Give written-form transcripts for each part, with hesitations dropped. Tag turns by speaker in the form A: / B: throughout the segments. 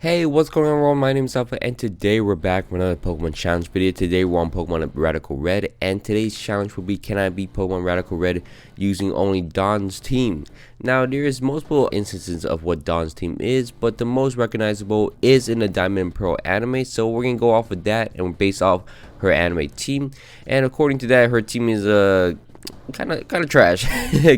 A: Hey, what's going on, world? My name is Alpha, and today we're back with another Pokemon challenge video. Today we're on Pokemon Radical Red, and today's challenge will be, can I beat Pokemon Radical Red using only Dawn's team? Now, there is multiple instances of what Dawn's team is, but the most recognizable is in the Diamond and Pearl anime, so we're going to go off of that, and we're based off her anime team. And according to that, her team is kind of trash.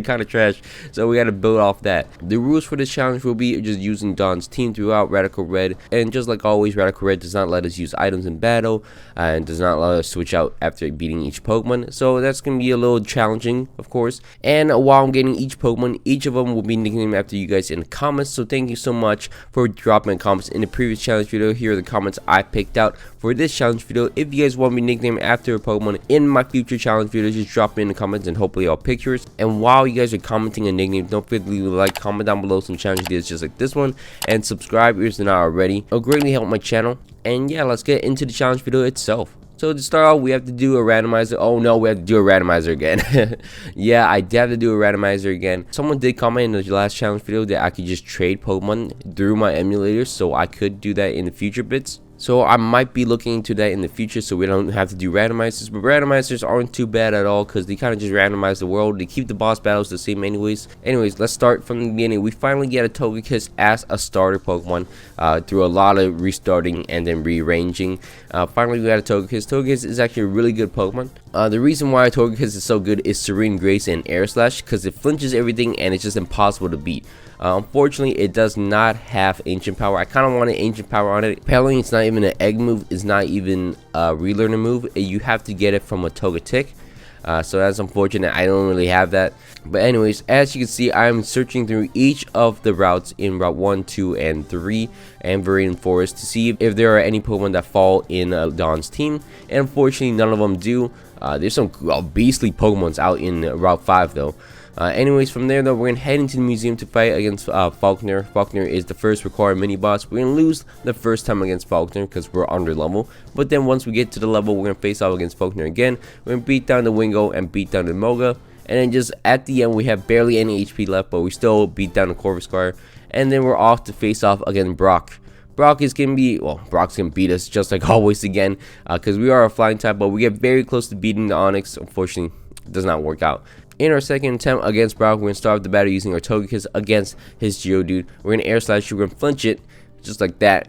A: Kind of trash, so we got to build off that. The rules for this challenge will be just using Dawn's team throughout Radical Red, and just like always, Radical Red does not let us use items in battle and does not let us switch out after beating each Pokemon, so that's gonna be a little challenging, of course. And while I'm getting each Pokemon, each of them will be nicknamed after you guys in the comments, so thank you so much for dropping comments in the previous challenge video. Here are the comments I picked out for this challenge video. If you guys want me nicknamed after a Pokemon in my future challenge videos, just drop it in the comments and hopefully I'll pick yours. And while you guys are commenting a nickname, don't forget to leave a like, comment down below some challenge ideas just like this one, and subscribe if you're not already. It'll greatly help my channel. And yeah, let's get into the challenge video itself. So to start off, we have to do a randomizer. Oh no, we have to do a randomizer again. Yeah, I did have to do a randomizer again. Someone did comment in the last challenge video that I could just trade Pokemon through my emulator, so I could do that in the future bits. So I might be looking into that in the future, so we don't have to do randomizers. But randomizers aren't too bad at all, because they kind of just randomize the world. They keep the boss battles the same anyways. Let's start from the beginning. We finally get a Togekiss as a starter Pokemon through a lot of restarting and then rearranging. Finally we got a Togekiss. Togekiss is actually a really good Pokemon. The reason why Togekiss is so good is Serene Grace and Air Slash, because it flinches everything and it's just impossible to beat. Unfortunately, it does not have Ancient Power. I kind of wanted Ancient Power on it. Apparently, it's not even an egg move. It's not even a relearner move. You have to get it from a Togetic. So that's unfortunate. I don't really have that. But anyways, as you can see, I'm searching through each of the routes in Route 1, 2, and 3 and Viridian Forest to see if there are any Pokemon that fall in Dawn's team. And unfortunately, none of them do. There's some beastly Pokemons out in Route 5 though. Anyways, from there though, we're gonna head into the museum to fight against Falkner. Falkner is the first required mini boss. We're gonna lose the first time against Falkner because we're under level, but then once we get to the level, we're gonna face off against Falkner again. We're gonna beat down the Wingo and beat down the Moga, and then just at the end we have barely any HP left, but we still beat down the Corvisquire, and then we're off to face off against Brock. Brock is gonna be, well, Brock's gonna beat us just like always again, because we are a flying type, but we get very close to beating the Onix. Unfortunately, it does not work out. In our second attempt against Brock, we're gonna start off the battle using our Togekiss against his Geodude. We're gonna Air Slash, we're gonna flinch it just like that.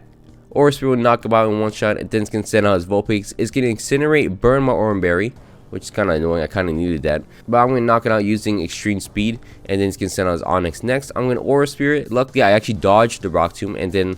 A: Or Spear will knock him out in one shot, and then it's gonna send out his Vulpix. It's gonna incinerate, burn my Oranberry, which is kind of annoying. I kind of needed that. But I'm going to knock it out using extreme speed, and then it's going to send out his Onix next. I'm going to Aura Spirit. Luckily, I actually dodged the Rock Tomb, and then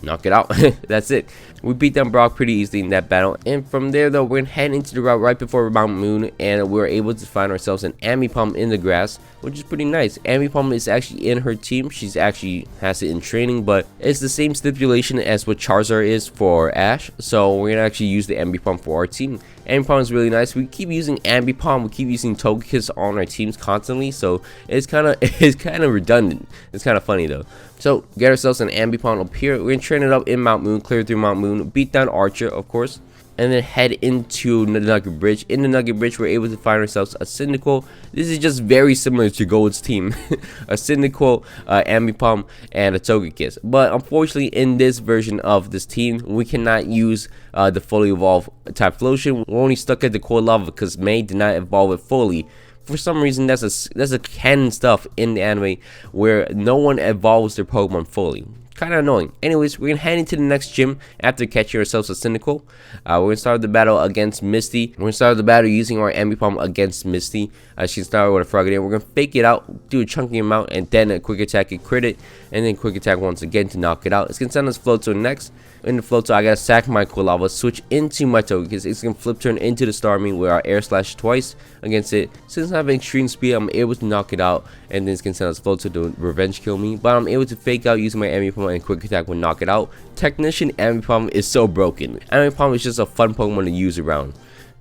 A: knock it out. That's it. We beat down Brock pretty easily in that battle. And from there though, we're going to head into the route right before Mount Moon, and we're able to find ourselves an Ambipom in the grass, which is pretty nice. Ambipom is actually in her team. She's actually has it in training, but it's the same stipulation as what Charizard is for Ash, so we're going to actually use the Ambipom for our team. Ambipom is really nice. We keep using Ambipom, we keep using Togekiss on our teams constantly, so it's kind of redundant. It's kind of funny though. So get ourselves an Ambipom up here. We're gonna train it up in Mount Moon, clear through Mount Moon, beat down Archer, of course, and then head into the Nugget Bridge. In the Nugget Bridge, we're able to find ourselves a Cyndaquil. This is just very similar to Gold's team. A Cyndaquil, Ambipom, and a Togekiss. But unfortunately, in this version of this team, we cannot use the fully evolved type Flotion. We're only stuck at the core lava because May did not evolve it fully. For some reason, that's a canon stuff in the anime where no one evolves their Pokemon fully. Kind of annoying. Anyways, we're gonna head into the next gym after catching ourselves a Cyndaquil. We're gonna start the battle against Misty. We're gonna start the battle using our Ambipom against Misty. She can start with a Frogadier. We're gonna fake it out, do a chunky amount, and then a quick attack and crit it, and then quick attack once again to knock it out. It's gonna send us Floatzel next. In the Floatzel, I gotta sack my Quilava, switch into my Togekiss. It's gonna flip turn into the Starmie with our Air Slash twice against it. Since I have extreme speed, I'm able to knock it out, and then it's gonna send us Floatzel to revenge kill me. But I'm able to fake out using my Ambipom, and quick attack will knock it out. Technician Ambipom is so broken. Ambipom is just a fun Pokemon to use around.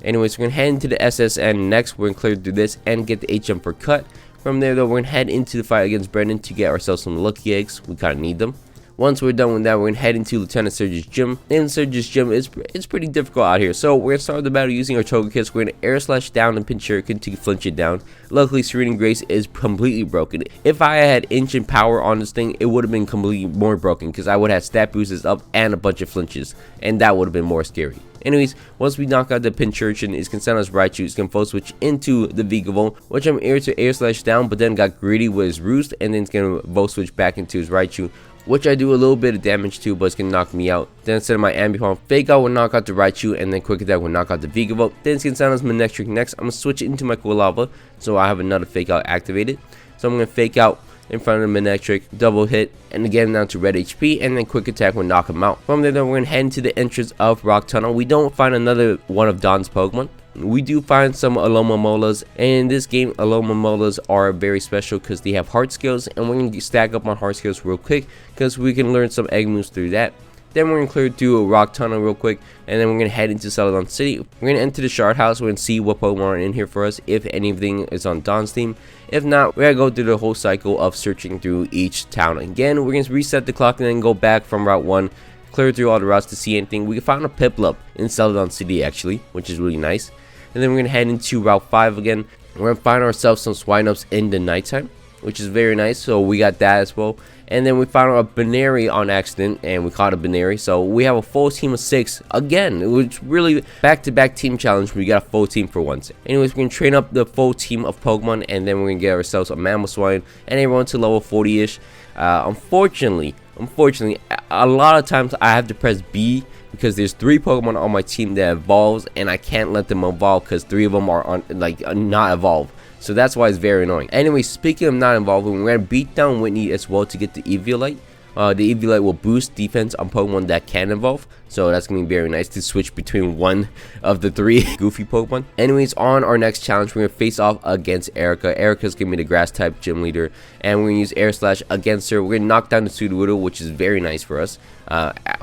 A: Anyways, we're gonna head into the SSN next. We're gonna clear through this and get the HM for cut. From there though, we're gonna head into the fight against Brendan to get ourselves some lucky eggs. We kind of need them. Once we're done with that, we're gonna head into Lieutenant Surge's gym. And Surge's gym is pretty difficult out here. So we're gonna start the battle using our Togekiss. We're gonna air slash down and pinch Shuriken to flinch it down. Luckily, Serene Grace is completely broken. If I had Ancient Power on this thing, it would have been completely more broken because I would have stat boosts up and a bunch of flinches, and that would have been more scary. Anyways, once we knock out the Pinchurchin, it's gonna send us Raichu. It's gonna full switch into the Vigavolt, which I'm air to air slash down, but then got greedy with his Roost, and then it's gonna volt switch back into his Raichu, which I do a little bit of damage to, but it's gonna knock me out. Then instead of my Ambipom, Fake Out will knock out the Raichu, and then Quick Attack will knock out the Vigavolt. Then it's gonna send us Manectric next. I'm gonna switch it into my Quilava, so I have another Fake Out activated. So I'm gonna Fake Out in front of the Manectric, double hit, and again down to red HP, and then Quick Attack will knock him out. From there, then we're gonna head into the entrance of Rock Tunnel. We don't find another one of Don's Pokemon. We do find some Alomomolas, and in this game, Alomomolas are very special because they have heart skills, and we're gonna stack up on heart skills real quick because we can learn some egg moves through that. Then we're gonna clear through a Rock Tunnel real quick, and then we're gonna head into Celadon City. We're gonna enter the Shard House. We're gonna see what Pokemon are in here for us, if anything is on Don's team. If not, we're gonna go through the whole cycle of searching through each town again. We're gonna reset the clock and then go back from Route 1, clear through all the routes to see anything. We found a Piplup in Celadon City actually, which is really nice. And then we're gonna head into Route 5 again. We're gonna find ourselves some Swinubs in the nighttime, which is very nice, so we got that as well. And then we found a Baneri on accident, and we caught a Baneri, so we have a full team of 6 again. It was really back-to-back team challenge. We got a full team for once. Anyways, we're gonna train up the full team of Pokemon, and then we're gonna get ourselves a Mamoswine and everyone to level 40-ish. Unfortunately, a lot of times I have to press B because there's 3 Pokemon on my team that evolves, and I can't let them evolve because 3 of them are on not evolved. So that's why it's very annoying. Anyway, speaking of not evolving, we're gonna beat down Whitney as well to get the Eviolite. The Eviolite will boost defense on Pokemon that can evolve, so that's gonna be very nice to switch between one of the 3 goofy Pokemon. Anyways, on our next challenge, we're gonna face off against Erica. Erica's gonna be the grass type gym leader, and we're gonna use Air Slash against her. We're gonna knock down the Sudowoodo, which is very nice for us.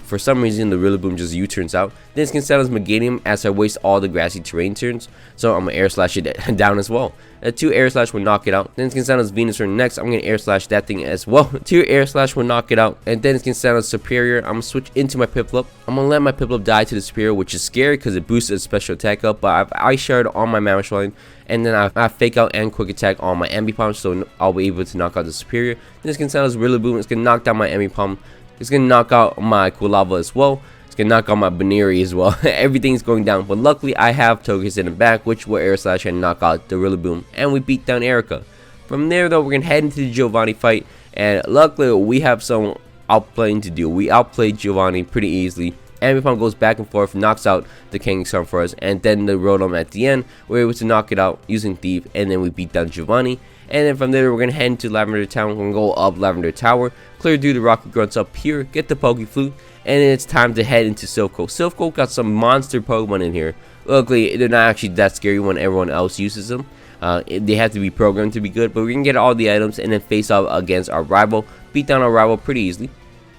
A: For some reason, the Rillaboom just U-turns out. Then it's gonna send us Meganium as I waste all the grassy terrain turns, so I'm gonna Air Slash it down as well. 2 Air Slash will knock it out. Then it's gonna send us Venusaur next. I'm gonna Air Slash that thing as well. 2 Air Slash will knock it out, and then it's gonna send us Superior. I'm gonna switch into my Piplup. I'm gonna let my Piplup die to the Superior, which is scary because it boosts its special attack up. But I've Ice Shard on my Mamoswine, and then I Fake Out and Quick Attack on my Ambipom, so I'll be able to knock out the Superior. Then it's gonna send us Rillaboom. It's gonna knock down my Ambipom. It's gonna knock out my Quilava as well. It's gonna knock out my Baneri as well. Everything's going down, but luckily I have Togekiss in the back, which will Air Slash and knock out the Rillaboom, and we beat down Erica. From there though, we're gonna head into the Giovanni fight, and luckily we have some outplaying to do. We outplayed Giovanni pretty easily. Ambipom goes back and forth, knocks out the Kangaskhan for us, and then the Rotom at the end, we're able to knock it out using Thief, and then we beat down Giovanni. And then from there, we're going to head into Lavender Town. We're going to go up Lavender Tower, clear through the Rocket Grunts up here, get the Pokeflute, and then it's time to head into Silph. Silph got some monster Pokemon in here. Luckily, they're not actually that scary when everyone else uses them. They have to be programmed to be good, but we can get all the items and then face off against our rival, beat down our rival pretty easily.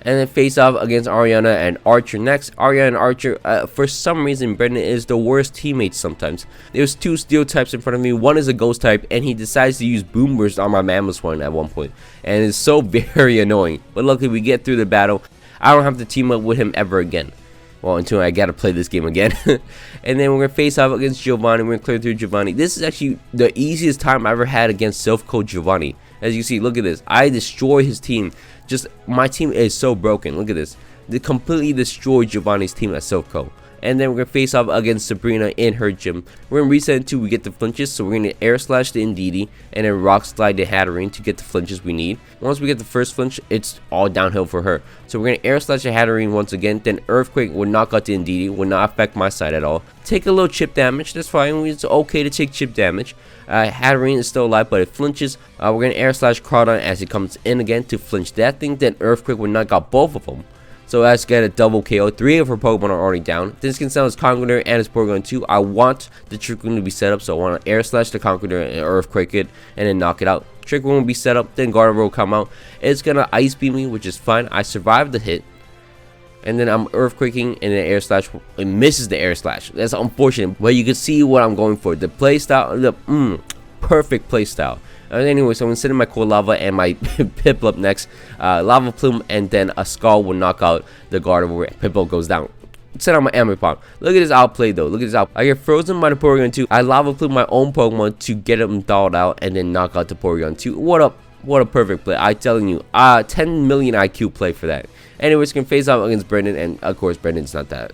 A: And then face off against Ariana and Archer next. Ariana and Archer, for some reason, Brendan is the worst teammates sometimes. There's 2 steel types in front of me. One is a ghost type, and he decides to use Boom Burst on my Mamoswine at one point. And it's so very annoying. But luckily, we get through the battle. I don't have to team up with him ever again. Well, until I gotta play this game again. And then we're gonna face off against Giovanni. We're gonna clear through Giovanni. This is actually the easiest time I ever had against Silph Giovanni. As you see, look at this. I destroy his team. Just, my team is so broken. Look at this. They completely destroyed Giovanni's team at Silph. And then we're going to face off against Sabrina in her gym. We're going to reset until we get the flinches. So we're going to Air Slash the Indeedee and then Rock Slide the Hatterene to get the flinches we need. Once we get the first flinch, it's all downhill for her. So we're going to Air Slash the Hatterene once again. Then Earthquake will knock out the Indeedee. Will not affect my side at all. Take a little chip damage. That's fine. It's okay to take chip damage. Hatterene is still alive, but it flinches. We're going to Air Slash Crawdon as it comes in again to flinch that thing. Then Earthquake will knock out both of them. So let's get a double KO. 3 of her Pokemon are already down. This can sell his Conqueror and his Porygon too. I want the Trick Room to be set up, so I want to Air Slash the Conqueror and Earthquake it, and then knock it out. Trick Room will be set up, then Gardevoir will come out. It's gonna Ice Beam me, which is fine. I survived the hit. And then I'm Earthquaking, and then Air Slash. It misses the Air Slash. That's unfortunate, but you can see what I'm going for. The playstyle, the perfect playstyle. Anyway, so I'm gonna send in my Core Lava and my Piplup next. Lava Plume, and then a Skull will knock out the guard where Piplup goes down. Set on my Ambipom. Look at this outplay though. Look at this out. I get frozen by the Porygon 2. I Lava Plume my own Pokemon to get him thawed out and then knock out the Porygon 2. What a perfect play. I'm telling you. 10 million IQ play for that. Anyways, can face off against Brendan, and of course Brendan's not that,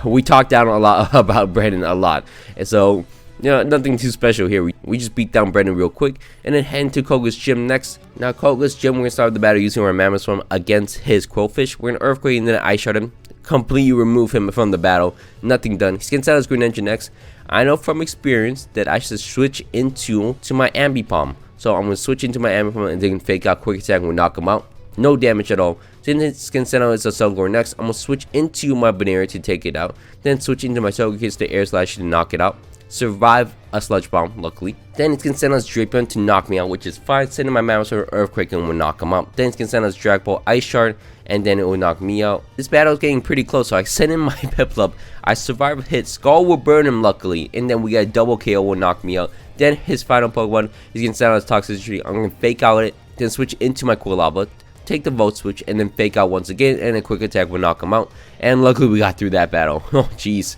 A: we talked down a lot about Brendan a lot. And so, nothing too special here. We just beat down Brendan real quick and then head to Koga's gym next. Now Koga's gym, we're gonna start the battle using our Mammoth against his Quillfish. We're gonna Earthquake and then Ice Shard him. Completely remove him from the battle. Nothing done. He's gonna send his Greninja next. I know from experience that I should switch into my Ambipom. So I'm gonna switch into my Ambipom and then fake out Quick Attack and we'll knock him out. No damage at all. Then it's gonna send out his Cellgore next. I'm gonna switch into my Banera to take it out. Then switch into my Togekiss to Air Slash to knock it out. Survive a Sludge Bomb, luckily. Then it's gonna send us Drapion to knock me out, which is fine. Sending my Mammoth Earthquake and we'll knock him out. Then it's gonna send us Drag Ball, Ice Shard, and then it will knock me out. This battle is getting pretty close, so I send in my Piplup. I survive a hit. Skull will burn him, luckily, and then we got a double KO will knock me out. Then his final Pokemon is gonna send us Toxicity. I'm gonna fake out it, then switch into my Core Lava, take the Volt Switch, and then fake out once again, and a Quick Attack will knock him out. And luckily we got through that battle. Oh jeez.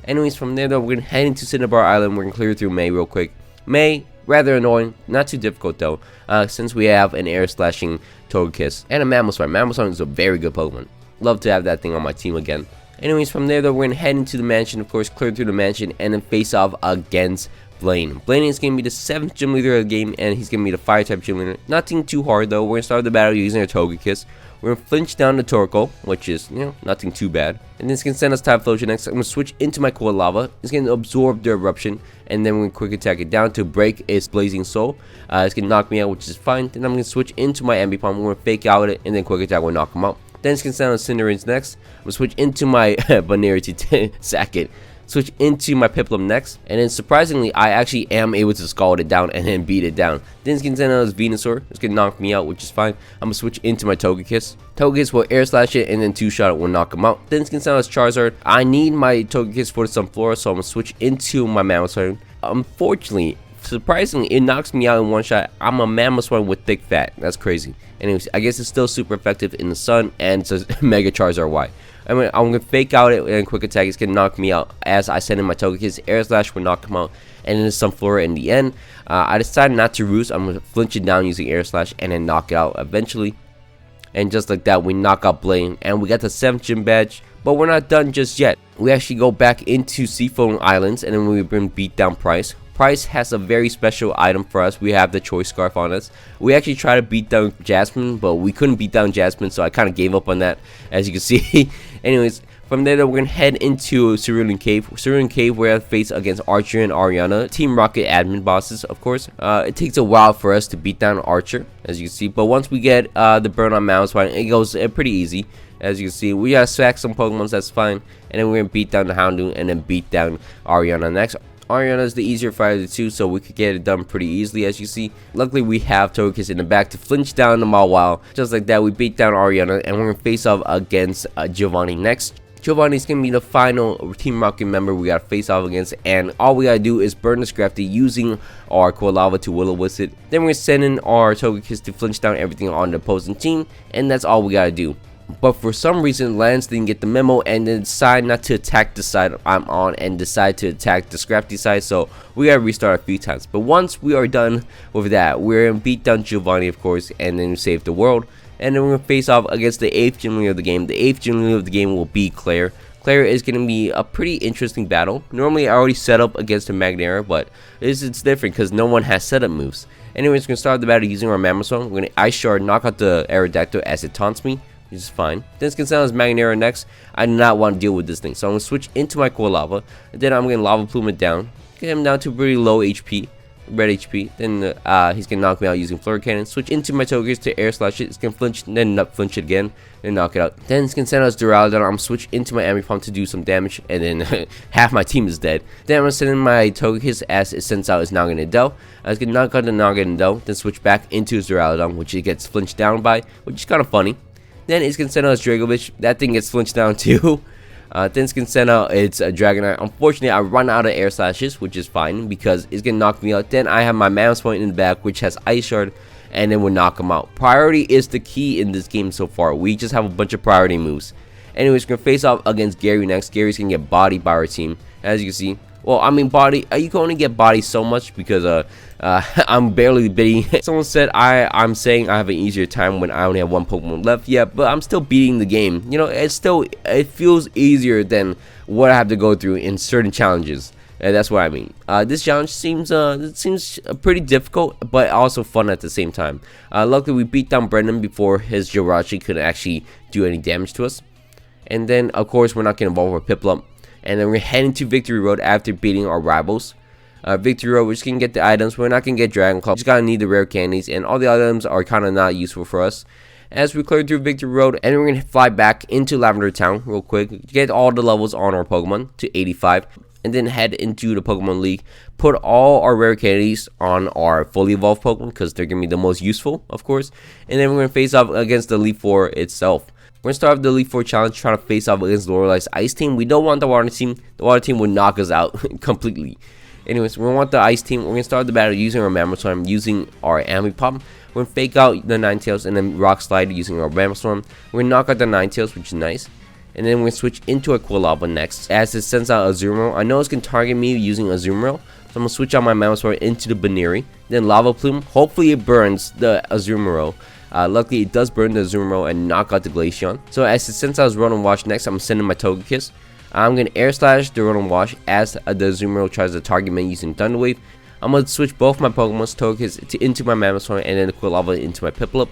A: Anyways, from there though, we're gonna head into Cinnabar Island. We're gonna clear through May real quick. May, rather annoying, not too difficult though, since we have an Air Slashing Togekiss and a Mamoswine. Mamoswine is a very good Pokemon. Love to have that thing on my team again. Anyways, from there though, we're gonna head into the mansion, of course, clear through the mansion, and then face off against Blaine. Blaine is gonna be the 7th gym leader of the game, and he's gonna be the Fire type gym leader. Nothing too hard though. We're gonna start the battle using a Togekiss. We're gonna flinch down the Torkoal, which is, nothing too bad. And then it's gonna send us Typhlosion next. I'm gonna switch into my Core Lava. It's gonna absorb the Eruption, and then we're gonna Quick Attack it down to break its Blazing Soul. It's gonna knock me out, which is fine. Then I'm gonna switch into my Ambipom. We're gonna fake out it, and then Quick Attack will knock him out. Then it's gonna send us Cinderace next. I'm gonna switch into my Banera to sack it. Switch into my Piplup next, and then surprisingly I actually am able to scald it down and then beat it down. Then it's gonna send out this Venusaur. It's gonna knock me out, which is fine. I'm gonna switch into my Togekiss. Togekiss will Air Slash it and then 2-shot it will knock him out. Then it's gonna send out Charizard. I need my Togekiss for some Flora, so I'm gonna switch into my Mamoswine. Unfortunately, surprisingly, it knocks me out in one shot. I'm a Mamoswine with thick fat. That's crazy. Anyways, I guess it's still super effective in the sun, and it's a Mega Charizard Y. I'm gonna fake out it and Quick Attack. It's gonna knock me out as I send in my Togekiss. Air Slash will knock him out, and then some Flora in the end. I decided not to roost. I'm gonna flinch it down using Air Slash and then knock it out eventually. And just like that, we knock out Blaine, and we got the 7th gym badge. But we're not done just yet. We actually go back into Seafoam Islands, and then we bring beat down Price. Price has a very special item for us. We have the Choice Scarf on us. We actually tried to beat down Jasmine, but we couldn't beat down Jasmine, so I kind of gave up on that, as you can see. Anyways, from there, we're going to head into Cerulean Cave. Cerulean Cave, we're at face against Archer and Ariana, Team Rocket admin bosses, of course. It takes a while for us to beat down Archer, as you can see. But once we get the burn on Mamoswine, it goes pretty easy. As you can see, we gotta sack some Pokemons, that's fine. And then we're going to beat down the Houndoom and then beat down Ariana next. Ariana is the easier fighter of the two, so we could get it done pretty easily, as you see. Luckily, we have Togekiss in the back to flinch down the Mawile. Just like that, we beat down Ariana, and we're going to face off against Giovanni next. Giovanni's going to be the final Team Rocket member we got to face off against, and all we got to do is burn the Scrafty using our Core Lava to Will-O-Wisp it. Then we're going to send in our Togekiss to flinch down everything on the opposing team, and that's all we got to do. But for some reason, Lance didn't get the memo and then decided not to attack the side I'm on and decide to attack the Scrafty side, so we gotta restart a few times. But once we are done with that, we're gonna beat down Giovanni, of course, and then save the world. And then we're gonna face off against the 8th gym leader of the game. The 8th gym leader of the game will be Claire. Claire is going to be a pretty interesting battle. Normally, I already set up against a Magnera, but it's different because no one has setup moves. Anyways, we're going to start the battle using our Mamoswine. We're going to Ice Shard, knock out the Aerodactyl as it taunts me, which is fine. Then it's going to sound as Magnera next. I do not want to deal with this thing, so I'm going to switch into my Core Lava. And then I'm going to Lava Plume it down, get him down to pretty low HP. Red HP, then he's gonna knock me out using Flare Cannon. Switch into my Togekiss to Air Slash it. It's gonna flinch, then not flinch it again, and knock it out. Then it's gonna send us Duraludon. I'm gonna switch into my Ambipom to do some damage, and then half my team is dead. Then I'm gonna send in my Togekiss as it sends out his Naganadel. I was gonna knock out the Naganadel, then switch back into his Duraludon, which it gets flinched down by, which is kind of funny. Then it's gonna send out his Dragovich. That thing gets flinched down too. Then it's gonna send out its Dragonite. Unfortunately, I run out of air slashes, which is fine because it's gonna knock me out. Then I have my Mammoth Point in the back, which has Ice Shard, and then we'll knock him out. Priority is the key in this game so far. We just have a bunch of priority moves. Anyways, we're gonna face off against Gary next. Gary's gonna get bodied by our team, as you can see. Well, I mean, body. You can only get body so much because I'm barely beating. Someone said I'm saying I have an easier time when I only have one Pokemon left. Yeah, but I'm still beating the game. You know, it feels easier than what I have to go through in certain challenges. And that's what I mean. This challenge seems pretty difficult, but also fun at the same time. Luckily, we beat down Brendan before his Jirachi could actually do any damage to us. And then, of course, we're not gonna evolve our Piplup. And then we're heading to Victory Road after beating our rivals. Victory Road, we're just gonna get the items. We're not gonna get Dragon Claw. Just gotta need the rare candies, and all the items are kind of not useful for us. As we clear through Victory Road, and we're gonna fly back into Lavender Town real quick, get all the levels on our Pokemon to 85, and then head into the Pokemon League. Put all our rare candies on our fully evolved Pokemon because they're gonna be the most useful, of course. And then we're gonna face off against the Elite Four itself. We're going to start with the Elite Four challenge, trying to face off against Lorelei's Ice Team. We don't want the Water Team. The Water Team would knock us out completely. Anyways, we want the Ice Team. We're going to start the battle using our Mammoth using our Ambipom. We're going to fake out the Ninetales and then Rock Slide using our Mammoth. We're going to knock out the Ninetales, which is nice. And then we're going to switch into a Quilava next, as it sends out a Azumarill. I know it's going to target me using a Azumarill, so I'm going to switch out my Mammoth into the Baneri. Then Lava Plume. Hopefully it burns the Azumarill. Luckily, it does burn the Azumarill and knock out the Glaceon. So as since I was Rotom Wash next, I'm sending my Togekiss. I'm going to Air Slash the Rotom Wash as the Azumarill tries to target me using Thunder Wave. I'm going to switch both my Pokemon's Togekiss into my Mammoth and then the Quilava into my Piplup.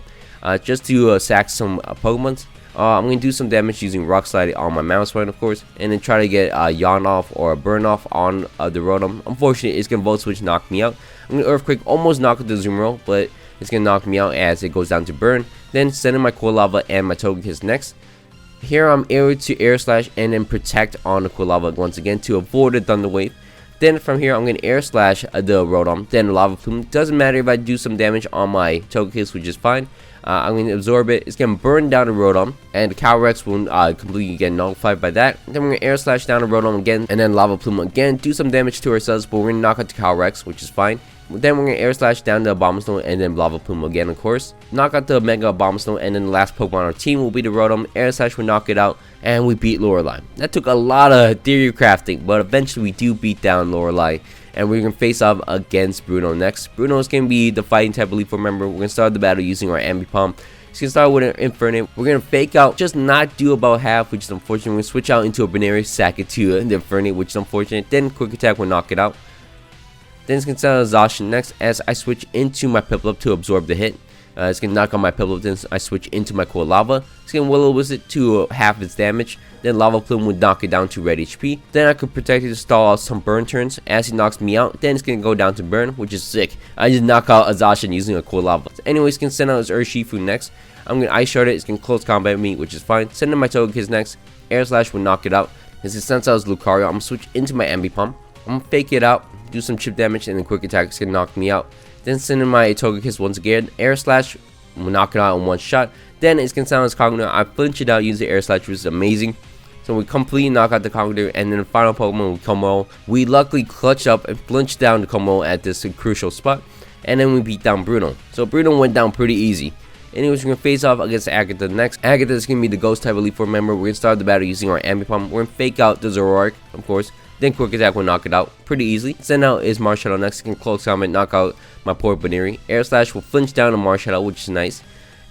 A: Just to sack some Pokemons. I'm going to do some damage using Rock Slide on my Mammoth, of course. And then try to get a Yawn off or a Burn off on the Rotom. Unfortunately, it's going to Volt Switch knock me out. I'm going to Earthquake, almost knock out the Azumarill, but it's going to knock me out as it goes down to Burn. Then send in my Quilava and my Togekiss next. Here I'm able to Air Slash and then Protect on the Quilava once again to avoid the Thunder Wave. Then from here I'm going to Air Slash the Rotom, then Lava Plume. Doesn't matter if I do some damage on my Togekiss, which is fine. I'm going to absorb it. It's going to burn down the Rotom, and the Calyrex will completely get nullified by that. Then we're going to Air Slash down the Rotom again, and then Lava Plume again. Do some damage to ourselves, but we're going to knock out the Calyrex, which is fine. Then we're going to Air Slash down the Abomasnow and then Lava Plume again, of course. Knock out the Mega Abomasnow, and then the last Pokemon on our team will be the Rotom. Air Slash will knock it out, and we beat Lorelei. That took a lot of theory crafting, but eventually we do beat down Lorelei. And we're going to face off against Bruno next. Bruno is going to be the fighting type Elite Four member. We're going to start the battle using our Ambipom. He's going to start with an Infernape. We're going to fake out, just not do about half, which is unfortunate. We're going to switch out into a Baneri, sack it to the Infernape, which is unfortunate. Then Quick Attack will knock it out. Then it's going to send out Zacian next as I switch into my Piplup to absorb the hit. It's going to knock on my Piplup, then I switch into my Quilava. It's going to Will-O-Wisp to half its damage. Then Lava Plume would knock it down to red HP. Then I could Protect it to stall out some burn turns as he knocks me out. Then it's going to go down to burn, which is sick. I just knock out a Zacian using a Quilava. So anyways, going to send out his Urshifu next. I'm going to Ice Shard it. It's going to close combat me, which is fine. Send in my Togekiss next. Air Slash will knock it out. As it sends out his Lucario, I'm going to switch into my Ambipom. I'm going to fake it out, do some chip damage, and then Quick Attack is going to knock me out. Then send in my Togekiss once again. Air Slash will knock it out in one shot. Then it's going to sound as Cognitor. I flinch it out using Air Slash, which is amazing. So we completely knock out the Cognitor, and then the final Pokemon with Como. We luckily clutch up and flinch down the Como at this crucial spot. And then we beat down Bruno. So Bruno went down pretty easy. Anyways, we're going to face off against Agatha next. Agatha is going to be the Ghost type Elite Four member. We're going to start the battle using our Ambipom. We're going to fake out the Zoroark, of course. Then Quick Attack will knock it out pretty easily. Send out is Marshadow next. It can close combat, knock out my poor Baneri. Air Slash will flinch down a Marshadow, which is nice.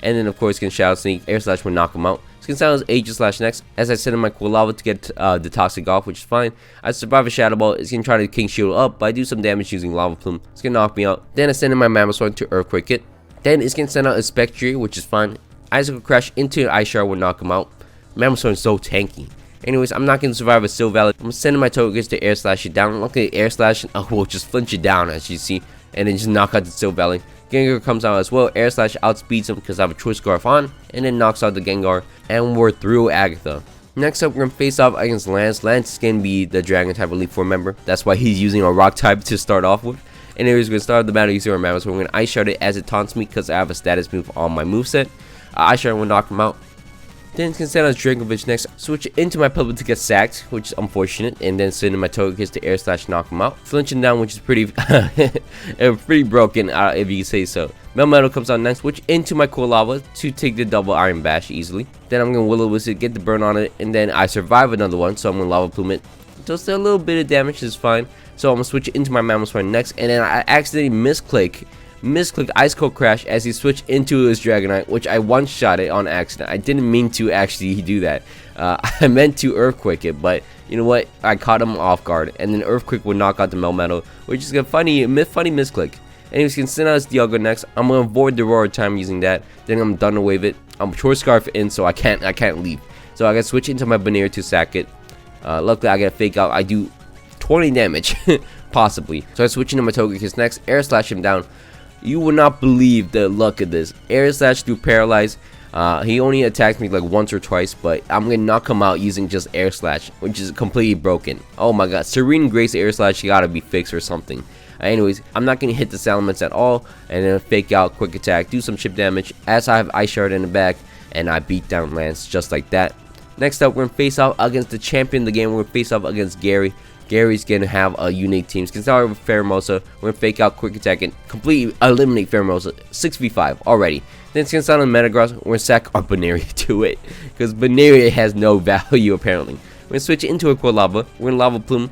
A: And then of course can Shadow Sneak. Air Slash will knock him out. It's gonna sound as Aegis Slash next. As I send in my Quilava to get the Toxic off, which is fine. I survive a Shadow Ball. It's gonna try to King Shield up, but I do some damage using Lava Plume. It's gonna knock me out. Then I send in my Mamoswine to Earthquake it. Then it's gonna send out a Spectre, which is fine. Icicle Crash into an Ice Shard will knock him out. Mamoswine is so tanky. Anyways, I'm not going to survive a Steel Valley. I'm sending my Togekiss to Air Slash it down. Luckily, Air Slash will just flinch it down, as you see, and then just knock out the Steel Valley. Gengar comes out as well. Air Slash outspeeds him because I have a Choice Scarf on, and then knocks out the Gengar, and we're through Agatha. Next up, we're going to face off against Lance. Lance is going to be the Dragon type Elite Four member. That's why he's using a Rock type to start off with. Anyways, we're going to start the battle using our Mammoth. So we're going to Ice Shard it as it taunts me because I have a status move on my moveset. Ice Shard will knock him out. Then Constantinos Dragovich next. Switch into my Pebble to get sacked, which is unfortunate, and then send in my Togekiss to air slash knock him out. Flinching down, which is pretty pretty broken, if you can say so. Melmetal comes out next, switch into my Cool Lava to take the double Iron Bash easily. Then I'm gonna Will-O-Wisp, get the burn on it, and then I survive another one, so I'm gonna Lava Plume it. Just a little bit of damage is fine. So I'm gonna switch into my Mammoth next, and then I accidentally misclick Ice Cold Crash as he switched into his Dragonite, which I one-shot it on accident. I didn't mean to actually do that. I meant to Earthquake it, but you know what? I caught him off guard, and then Earthquake would knock out the Melmetal, which is a funny misclick. Anyways, you can send out Dialga next. I'm gonna avoid the Roar time using that. Then I'm done to wave it. I'm Choice Scarf in, so I can't leave. So I gotta switch into my Banner to sack it. Luckily, I get a Fake Out. I do 20 damage, possibly. So I switch into my Togekiss next. Air Slash him down. You will not believe the luck of this. Air Slash through Paralyze. He only attacked me like once or twice, but I'm gonna knock him out using just Air Slash, which is completely broken. Oh my god, Serene Grace Air Slash gotta be fixed or something. Anyways, I'm not gonna hit the Salamence at all, and then Fake Out, Quick Attack, do some chip damage as I have Ice Shard in the back, and I beat down Lance just like that. Next up, we're gonna face off against the champion of the game. We're gonna face off against Gary. Gary's gonna have a unique team. Can start with Pheromosa. We're gonna Fake Out, Quick Attack, and completely eliminate Pheromosa. 6v5 already. Then it's gonna start on Metagross. We're gonna sack our Baneri to it, because Baneri has no value apparently. We're gonna switch it into a Quilava. We're gonna Lava Plume,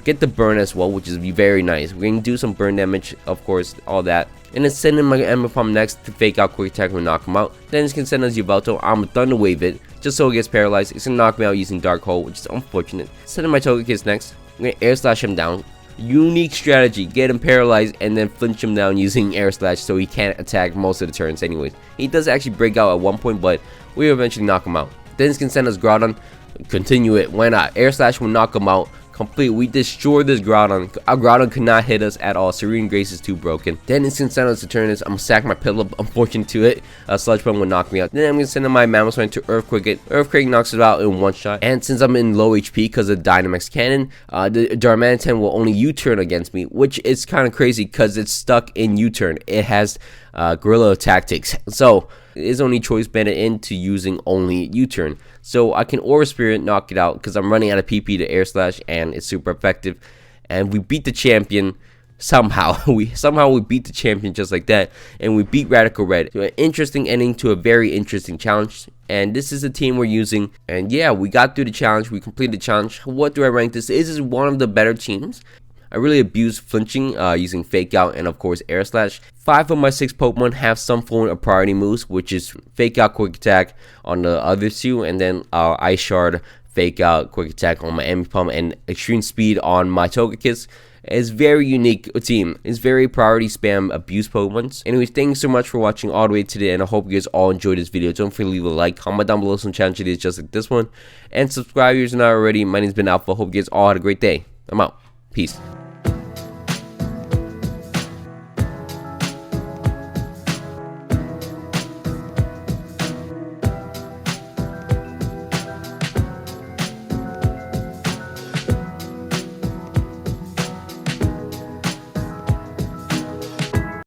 A: get the burn as well, which is very nice. We're gonna do some burn damage, of course, all that. And then send in my Ember Palm next to Fake Out, Quick Attack, and knock him out. Then it's gonna send us Yveltal. I'm Thunder Wave it, just so it gets paralyzed. It's gonna knock me out using Dark Hole, which is unfortunate. Send in my Togekiss next. I'm gonna Air Slash him down. Unique strategy, get him paralyzed and then flinch him down using Air Slash so he can't attack most of the turns anyways. He does actually break out at one point, but we eventually knock him out. Then it's gonna send us Groudon. Continue it, why not? Air Slash will knock him out. Complete. We destroyed this Groudon. Our Groudon could not hit us at all. Serene Grace is too broken. Then it's gonna send us to Turnus. I'm gonna sack my Piplup. Unfortunate to it. Sludge Bomb will knock me out. Then I'm gonna send in my Mammoth to Earthquake it. Earthquake knocks it out in one shot. And since I'm in low HP because of Dynamax Cannon, the Darmanitan will only U-turn against me, which is kind of crazy because it's stuck in U-turn. It has Guerrilla Tactics. So his only choice banded into using only U-turn. So I can Aura Spirit knock it out because I'm running out of PP to Air Slash and it's super effective. And we beat the champion somehow. We beat the champion just like that, and we beat Radical Red. So an interesting ending to a very interesting challenge. And this is the team we're using. And yeah, we got through the challenge. We completed the challenge. What do I rank this? This is one of the better teams. I really abuse flinching using Fake Out and of course Air Slash. 5 of my 6 Pokemon have some form of priority moves, which is Fake Out, Quick Attack on the other 2, and then Ice Shard, Fake Out, Quick Attack on my Ambipom, and Extreme Speed on my Togekiss. It's very unique team. It's very priority spam abuse Pokemons. Anyways, thanks so much for watching all the way today, and I hope you guys all enjoyed this video. Don't forget to leave a like, comment down below some challenge ideas just like this one, and subscribe if you're not already. My name's been Alpha. Hope you guys all had a great day. I'm out. Peace.